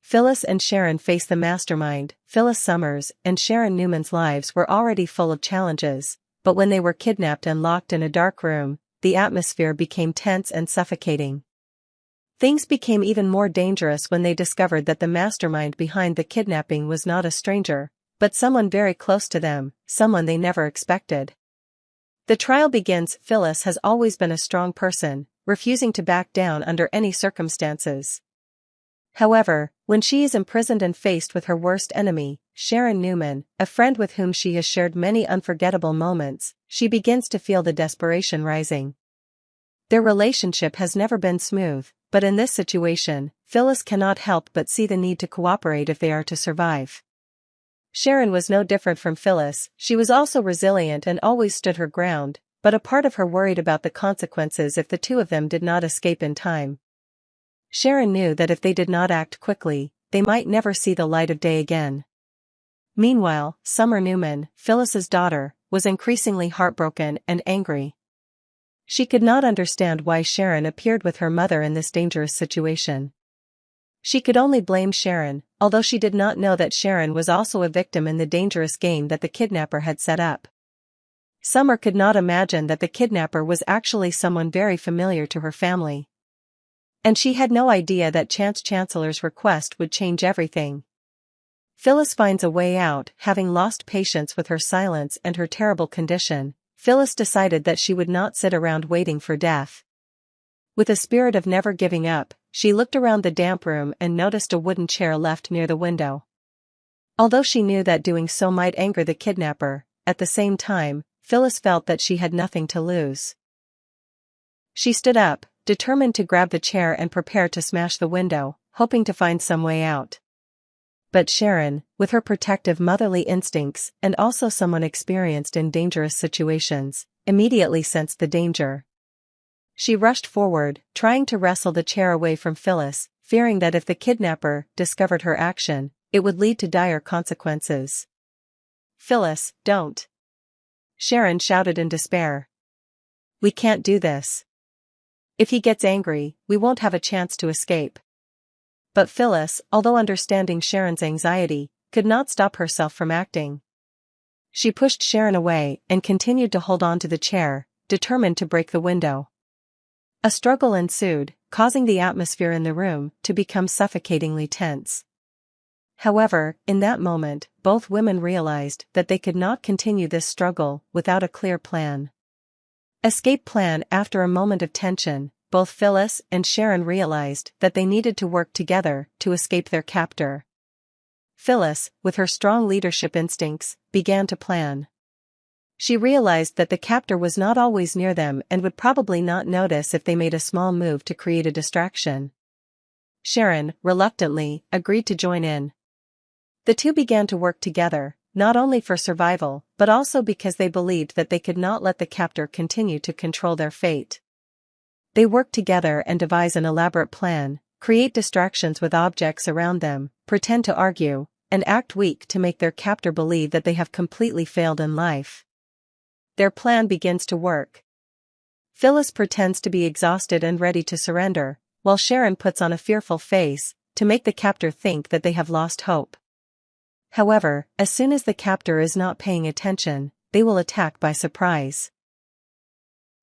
Phyllis and Sharon face the mastermind. Phyllis Summers and Sharon Newman's lives were already full of challenges, but when they were kidnapped and locked in a dark room, the atmosphere became tense and suffocating. Things became even more dangerous when they discovered that the mastermind behind the kidnapping was not a stranger, but someone very close to them, someone they never expected. The trial begins. Phyllis has always been a strong person, refusing to back down under any circumstances. However, when she is imprisoned and faced with her worst enemy, Sharon Newman, a friend with whom she has shared many unforgettable moments, she begins to feel the desperation rising. Their relationship has never been smooth, but in this situation, Phyllis cannot help but see the need to cooperate if they are to survive. Sharon was no different from Phyllis. She was also resilient and always stood her ground, but a part of her worried about the consequences if the two of them did not escape in time. Sharon knew that if they did not act quickly, they might never see the light of day again. Meanwhile, Summer Newman, Phyllis's daughter, was increasingly heartbroken and angry. She could not understand why Sharon appeared with her mother in this dangerous situation. She could only blame Sharon, although she did not know that Sharon was also a victim in the dangerous game that the kidnapper had set up. Summer could not imagine that the kidnapper was actually someone very familiar to her family. And she had no idea that Chance Chancellor's request would change everything. Phyllis finds a way out. Having lost patience with her silence and her terrible condition, Phyllis decided that she would not sit around waiting for death. With a spirit of never giving up, she looked around the damp room and noticed a wooden chair left near the window. Although she knew that doing so might anger the kidnapper, at the same time, Phyllis felt that she had nothing to lose. She stood up, determined to grab the chair and prepare to smash the window, hoping to find some way out. But Sharon, with her protective motherly instincts and also someone experienced in dangerous situations, immediately sensed the danger. She rushed forward, trying to wrestle the chair away from Phyllis, fearing that if the kidnapper discovered her action, it would lead to dire consequences. "Phyllis, don't!" Sharon shouted in despair. "We can't do this. If he gets angry, we won't have a chance to escape." But Phyllis, although understanding Sharon's anxiety, could not stop herself from acting. She pushed Sharon away and continued to hold on to the chair, determined to break the window. A struggle ensued, causing the atmosphere in the room to become suffocatingly tense. However, in that moment, both women realized that they could not continue this struggle without a clear plan. Escape plan. After a moment of tension, both Phyllis and Sharon realized that they needed to work together to escape their captor. Phyllis, with her strong leadership instincts, began to plan. She realized that the captor was not always near them and would probably not notice if they made a small move to create a distraction. Sharon, reluctantly, agreed to join in. The two began to work together, not only for survival, but also because they believed that they could not let the captor continue to control their fate. They worked together and devise an elaborate plan, create distractions with objects around them, pretend to argue, and act weak to make their captor believe that they have completely failed in life. Their plan begins to work. Phyllis pretends to be exhausted and ready to surrender, while Sharon puts on a fearful face, to make the captor think that they have lost hope. However, as soon as the captor is not paying attention, they will attack by surprise.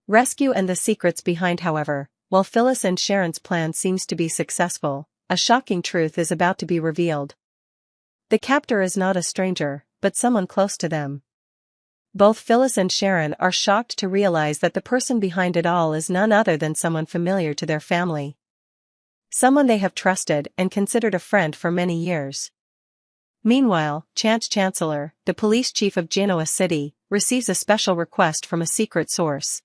Rescue and the secrets behind. However, while Phyllis and Sharon's plan seems to be successful, a shocking truth is about to be revealed. The captor is not a stranger, but someone close to them. Both Phyllis and Sharon are shocked to realize that the person behind it all is none other than someone familiar to their family. Someone they have trusted and considered a friend for many years. Meanwhile, Chance Chancellor, the police chief of Genoa City, receives a special request from a secret source.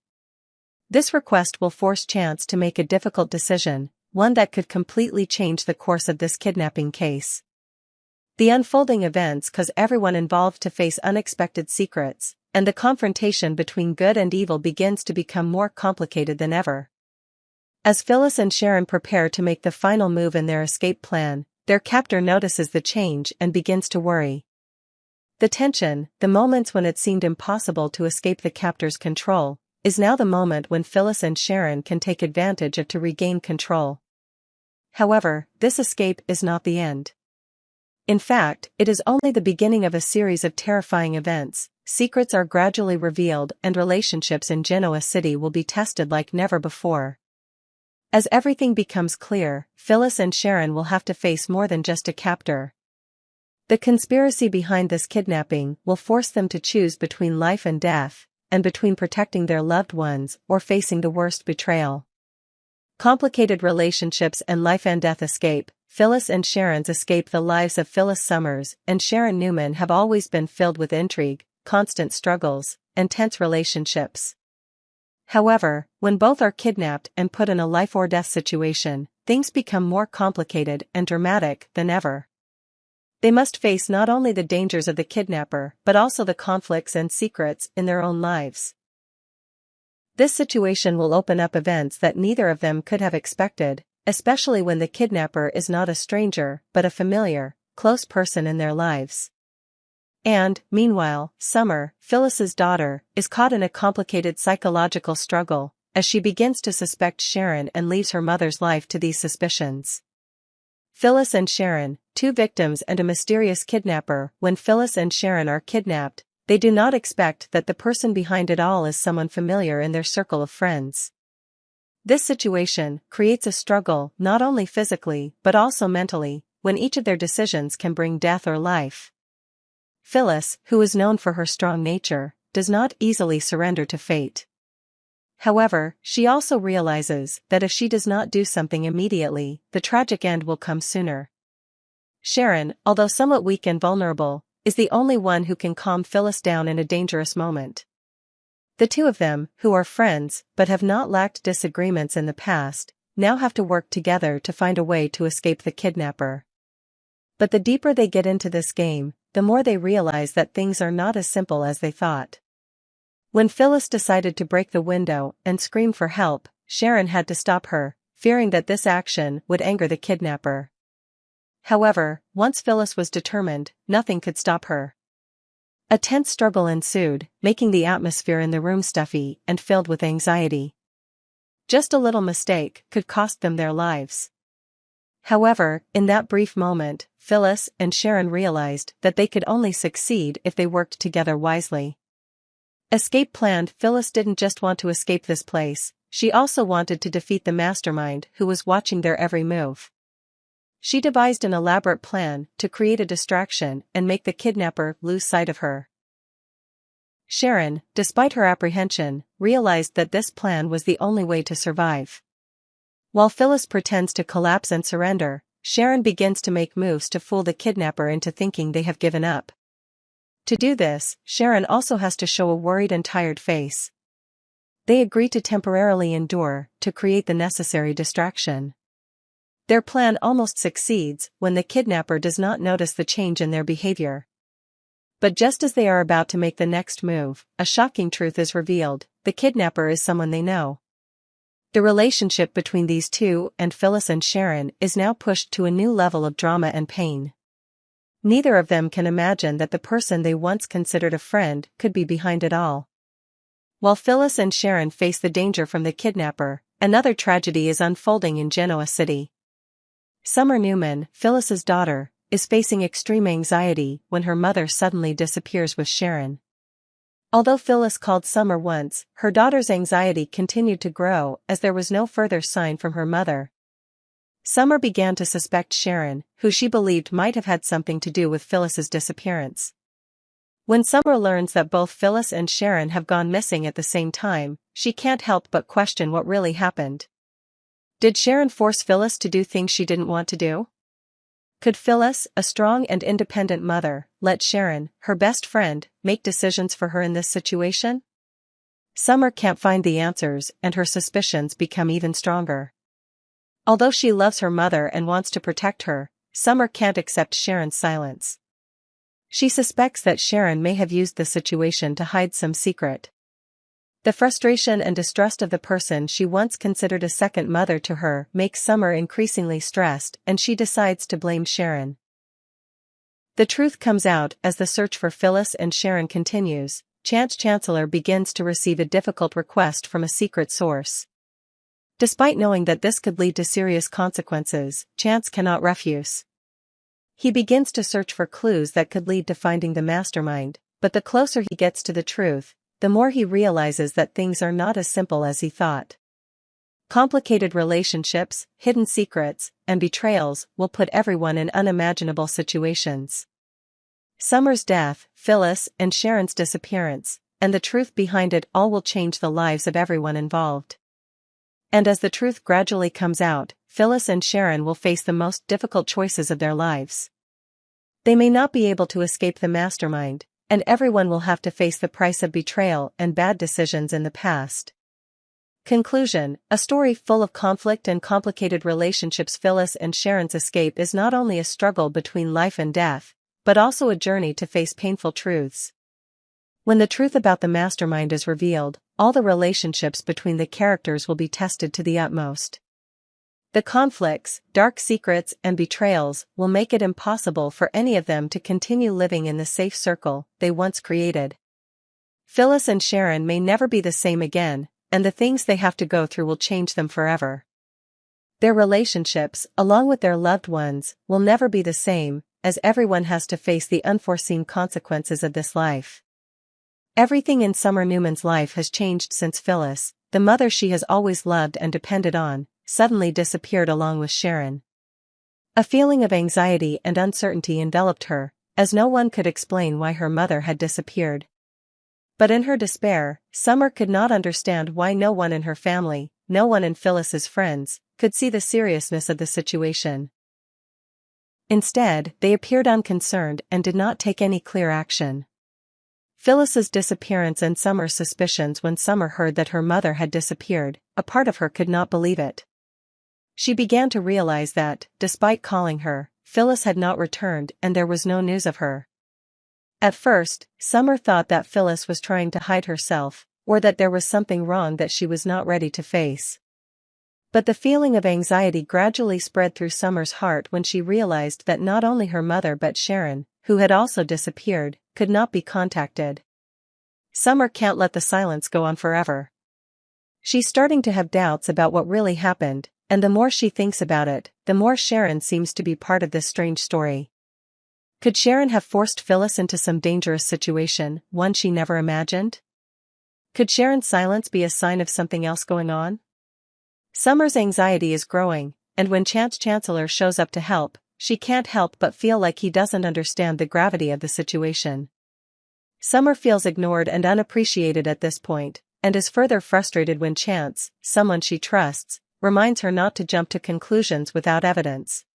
This request will force Chance to make a difficult decision, one that could completely change the course of this kidnapping case. The unfolding events cause everyone involved to face unexpected secrets, and the confrontation between good and evil begins to become more complicated than ever. As Phyllis and Sharon prepare to make the final move in their escape plan, their captor notices the change and begins to worry. The tension, the moments when it seemed impossible to escape the captor's control, is now the moment when Phyllis and Sharon can take advantage of to regain control. However, this escape is not the end. In fact, it is only the beginning of a series of terrifying events. Secrets are gradually revealed and relationships in Genoa City will be tested like never before. As everything becomes clear, Phyllis and Sharon will have to face more than just a captor. The conspiracy behind this kidnapping will force them to choose between life and death, and between protecting their loved ones or facing the worst betrayal. Complicated relationships and life and death escape. Phyllis and Sharon's escape. The lives of Phyllis Summers and Sharon Newman have always been filled with intrigue, constant struggles, and tense relationships. However, when both are kidnapped and put in a life or death situation, things become more complicated and dramatic than ever. They must face not only the dangers of the kidnapper but also the conflicts and secrets in their own lives. This situation will open up events that neither of them could have expected, especially when the kidnapper is not a stranger but a familiar, close person in their lives. And, meanwhile, Summer, Phyllis's daughter, is caught in a complicated psychological struggle, as she begins to suspect Sharon and leaves her mother's life to these suspicions. Phyllis and Sharon, two victims and a mysterious kidnapper. When Phyllis and Sharon are kidnapped, they do not expect that the person behind it all is someone familiar in their circle of friends. This situation creates a struggle not only physically but also mentally, when each of their decisions can bring death or life. Phyllis, who is known for her strong nature, does not easily surrender to fate. However, she also realizes that if she does not do something immediately, the tragic end will come sooner. Sharon, although somewhat weak and vulnerable, is the only one who can calm Phyllis down in a dangerous moment. The two of them, who are friends but have not lacked disagreements in the past, now have to work together to find a way to escape the kidnapper. But the deeper they get into this game, the more they realize that things are not as simple as they thought. When Phyllis decided to break the window and scream for help, Sharon had to stop her, fearing that this action would anger the kidnapper. However, once Phyllis was determined, nothing could stop her. A tense struggle ensued, making the atmosphere in the room stuffy and filled with anxiety. Just a little mistake could cost them their lives. However, in that brief moment, Phyllis and Sharon realized that they could only succeed if they worked together wisely. Escape planned. Phyllis didn't just want to escape this place, she also wanted to defeat the mastermind who was watching their every move. She devised an elaborate plan to create a distraction and make the kidnapper lose sight of her. Sharon, despite her apprehension, realized that this plan was the only way to survive. While Phyllis pretends to collapse and surrender, Sharon begins to make moves to fool the kidnapper into thinking they have given up. To do this, Sharon also has to show a worried and tired face. They agree to temporarily endure to create the necessary distraction. Their plan almost succeeds when the kidnapper does not notice the change in their behavior. But just as they are about to make the next move, a shocking truth is revealed: the kidnapper is someone they know. The relationship between these two and Phyllis and Sharon is now pushed to a new level of drama and pain. Neither of them can imagine that the person they once considered a friend could be behind it all. While Phyllis and Sharon face the danger from the kidnapper, another tragedy is unfolding in Genoa City. Summer Newman, Phyllis's daughter, is facing extreme anxiety when her mother suddenly disappears with Sharon. Although Phyllis called Summer once, her daughter's anxiety continued to grow as there was no further sign from her mother. Summer began to suspect Sharon, who she believed might have had something to do with Phyllis's disappearance. When Summer learns that both Phyllis and Sharon have gone missing at the same time, she can't help but question what really happened. Did Sharon force Phyllis to do things she didn't want to do? Could Phyllis, a strong and independent mother, let Sharon, her best friend, make decisions for her in this situation? Summer can't find the answers and her suspicions become even stronger. Although she loves her mother and wants to protect her, Summer can't accept Sharon's silence. She suspects that Sharon may have used the situation to hide some secret. The frustration and distrust of the person she once considered a second mother to her makes Summer increasingly stressed, and she decides to blame Sharon. The truth comes out as the search for Phyllis and Sharon continues. Chance Chancellor begins to receive a difficult request from a secret source. Despite knowing that this could lead to serious consequences, Chance cannot refuse. He begins to search for clues that could lead to finding the mastermind, but the closer he gets to the truth, the more he realizes that things are not as simple as he thought. Complicated relationships, hidden secrets, and betrayals will put everyone in unimaginable situations. Summer's death, Phyllis and Sharon's disappearance, and the truth behind it all will change the lives of everyone involved. And as the truth gradually comes out, Phyllis and Sharon will face the most difficult choices of their lives. They may not be able to escape the mastermind, and everyone will have to face the price of betrayal and bad decisions in the past. Conclusion: a story full of conflict and complicated relationships. Phyllis and Sharon's escape is not only a struggle between life and death, but also a journey to face painful truths. When the truth about the mastermind is revealed, all the relationships between the characters will be tested to the utmost. The conflicts, dark secrets, and betrayals will make it impossible for any of them to continue living in the safe circle they once created. Phyllis and Sharon may never be the same again, and the things they have to go through will change them forever. Their relationships, along with their loved ones, will never be the same, as everyone has to face the unforeseen consequences of this life. Everything in Summer Newman's life has changed since Phyllis, the mother she has always loved and depended on, suddenly disappeared along with Sharon. A feeling of anxiety and uncertainty enveloped her, as no one could explain why her mother had disappeared. But in her despair, Summer could not understand why no one in her family, no one in Phyllis's friends, could see the seriousness of the situation. Instead, they appeared unconcerned and did not take any clear action. Phyllis's disappearance and Summer's suspicions. When Summer heard that her mother had disappeared, a part of her could not believe it. She began to realize that, despite calling her, Phyllis had not returned and there was no news of her. At first, Summer thought that Phyllis was trying to hide herself, or that there was something wrong that she was not ready to face. But the feeling of anxiety gradually spread through Summer's heart when she realized that not only her mother but Sharon, who had also disappeared, could not be contacted. Summer can't let the silence go on forever. She's starting to have doubts about what really happened, and the more she thinks about it, the more Sharon seems to be part of this strange story. Could Sharon have forced Phyllis into some dangerous situation, one she never imagined? Could Sharon's silence be a sign of something else going on? Summer's anxiety is growing, and when Chance Chancellor shows up to help, she can't help but feel like he doesn't understand the gravity of the situation. Summer feels ignored and unappreciated at this point, and is further frustrated when Chance, someone she trusts, reminds her not to jump to conclusions without evidence.